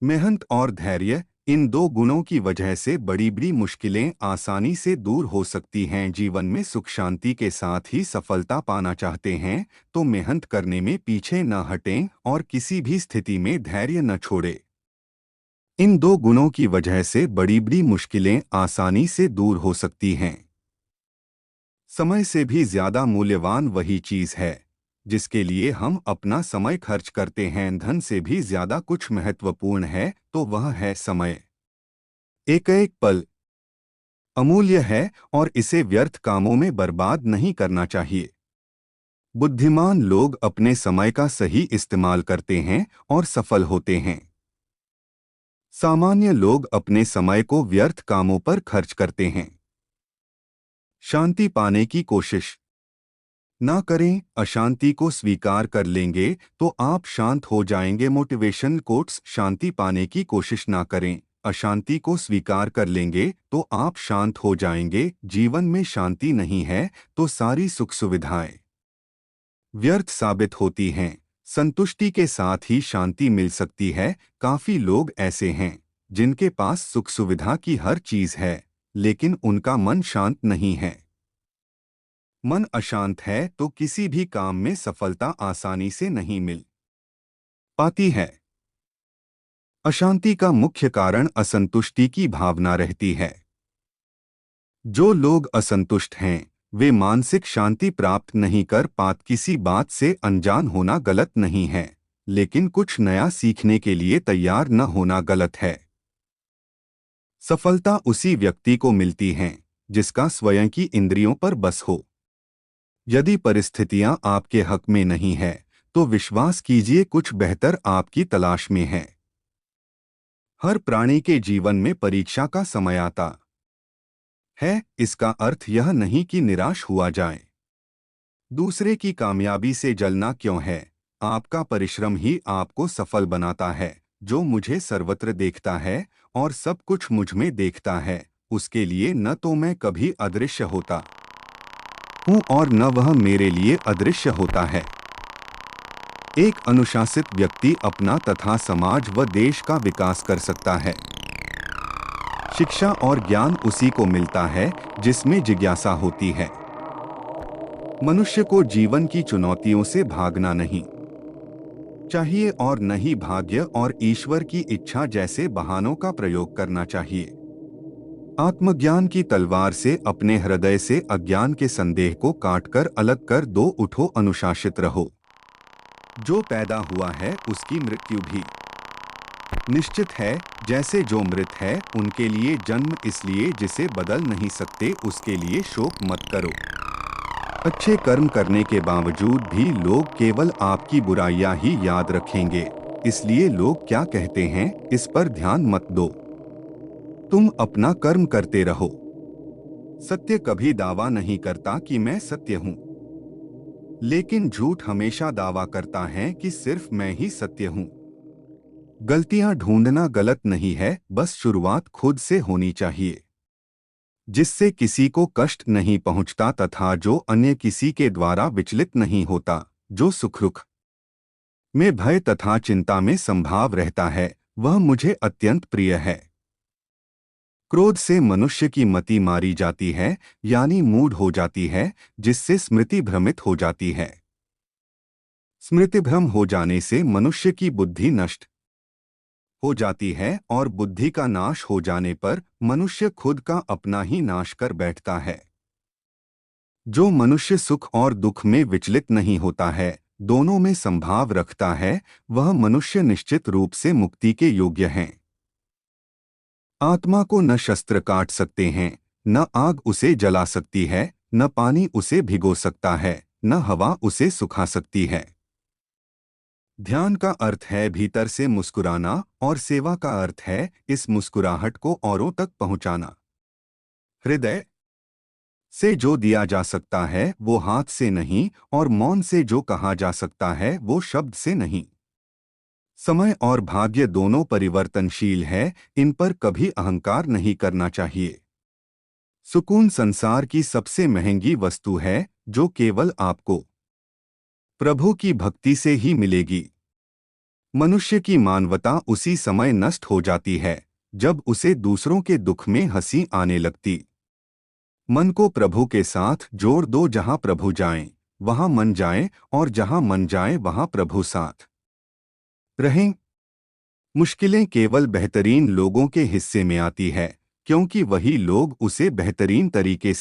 मेहनत और धैर्य, इन दो गुणों की वजह से बड़ी बड़ी मुश्किलें आसानी से दूर हो सकती हैं। जीवन में सुख शांति के साथ ही सफलता पाना चाहते हैं तो मेहनत करने में पीछे न हटें और किसी भी स्थिति में धैर्य न छोड़ें। इन दो गुणों की वजह से बड़ी बड़ी मुश्किलें आसानी से दूर हो सकती हैं। समय से भी ज्यादा मूल्यवान वही चीज है जिसके लिए हम अपना समय खर्च करते हैं। धन से भी ज्यादा कुछ महत्वपूर्ण है तो वह है समय। एक एक पल अमूल्य है और इसे व्यर्थ कामों में बर्बाद नहीं करना चाहिए। बुद्धिमान लोग अपने समय का सही इस्तेमाल करते हैं और सफल होते हैं। सामान्य लोग अपने समय को व्यर्थ कामों पर खर्च करते हैं। शांति पाने की कोशिश ना करें। अशांति को स्वीकार कर लेंगे तो आप शांत हो जाएंगे। Motivation quotes. शांति पाने की कोशिश ना करें, अशांति को स्वीकार कर लेंगे तो आप शांत हो जाएंगे। जीवन में शांति नहीं है तो सारी सुख सुविधाएं व्यर्थ साबित होती हैं। संतुष्टि के साथ ही शांति मिल सकती है। काफी लोग ऐसे हैं जिनके पास सुख सुविधा की हर चीज है लेकिन उनका मन शांत नहीं है। मन अशांत है तो किसी भी काम में सफलता आसानी से नहीं मिल पाती है। अशांति का मुख्य कारण असंतुष्टि की भावना रहती है। जो लोग असंतुष्ट हैं वे मानसिक शांति प्राप्त नहीं कर पाते। किसी बात से अनजान होना गलत नहीं है लेकिन कुछ नया सीखने के लिए तैयार न होना गलत है। सफलता उसी व्यक्ति को मिलती है जिसका स्वयं की इंद्रियों पर बस हो। यदि परिस्थितियां आपके हक में नहीं है तो विश्वास कीजिए कुछ बेहतर आपकी तलाश में है। हर प्राणी के जीवन में परीक्षा का समय आता है। इसका अर्थ यह नहीं कि निराश हुआ जाए। दूसरे की कामयाबी से जलना क्यों है? आपका परिश्रम ही आपको सफल बनाता है। जो मुझे सर्वत्र देखता है और सब कुछ मुझ में देखता है उसके लिए न तो मैं कभी अदृश्य होता हूँ और न वह मेरे लिए अदृश्य होता है। एक अनुशासित व्यक्ति अपना तथा समाज व देश का विकास कर सकता है। शिक्षा और ज्ञान उसी को मिलता है जिसमें जिज्ञासा होती है। मनुष्य को जीवन की चुनौतियों से भागना नहीं चाहिए और न ही भाग्य और ईश्वर की इच्छा जैसे बहानों का प्रयोग करना चाहिए। आत्मज्ञान की तलवार से अपने हृदय से अज्ञान के संदेह को काटकर अलग कर दो। उठो, अनुशासित रहो। जो पैदा हुआ है उसकी मृत्यु भी निश्चित है। जैसे जो मृत है उनके लिए जन्म इसलिए जिसे बदल नहीं सकते उसके लिए शोक मत करो। अच्छे कर्म करने के बावजूद भी लोग केवल आपकी बुराइयां ही याद रखेंगे। इसलिए लोग क्या कहते हैं इस पर ध्यान मत दो। तुम अपना कर्म करते रहो। सत्य कभी दावा नहीं करता कि मैं सत्य हूं, लेकिन झूठ हमेशा दावा करता है कि सिर्फ मैं ही सत्य हूं। गलतियां ढूंढना गलत नहीं है, बस शुरुआत खुद से होनी चाहिए जिससे किसी को कष्ट नहीं पहुंचता तथा जो अन्य किसी के द्वारा विचलित नहीं होता। जो सुख में भय तथा चिंता में संभाव रहता है वह मुझे अत्यंत प्रिय है। क्रोध से मनुष्य की मति मारी जाती है यानी मूढ़ हो जाती है जिससे स्मृति भ्रमित हो जाती है। स्मृति भ्रम हो जाने से मनुष्य की बुद्धि नष्ट हो जाती है और बुद्धि का नाश हो जाने पर मनुष्य खुद का अपना ही नाश कर बैठता है। जो मनुष्य सुख और दुख में विचलित नहीं होता है, दोनों में संभाव रखता है, वह मनुष्य निश्चित रूप से मुक्ति के योग्य हैं। आत्मा को न शस्त्र काट सकते हैं, न आग उसे जला सकती है, न पानी उसे भिगो सकता है, न हवा उसे सुखा सकती है। ध्यान का अर्थ है भीतर से मुस्कुराना और सेवा का अर्थ है इस मुस्कुराहट को औरों तक पहुंचाना। हृदय से जो दिया जा सकता है वो हाथ से नहीं और मौन से जो कहा जा सकता है वो शब्द से नहीं। समय और भाग्य दोनों परिवर्तनशील है, इन पर कभी अहंकार नहीं करना चाहिए। सुकून संसार की सबसे महंगी वस्तु है जो केवल आपको प्रभु की भक्ति से ही मिलेगी। मनुष्य की मानवता उसी समय नष्ट हो जाती है जब उसे दूसरों के दुख में हंसी आने लगती। मन को प्रभु के साथ जोड़ दो, जहां प्रभु जाएं वहां मन जाए, और जहां मन जाए वहां प्रभु साथ रहें। मुश्किलें केवल बेहतरीन लोगों के हिस्से में आती है, क्योंकि वही लोग उसे बेहतरीन तरीके से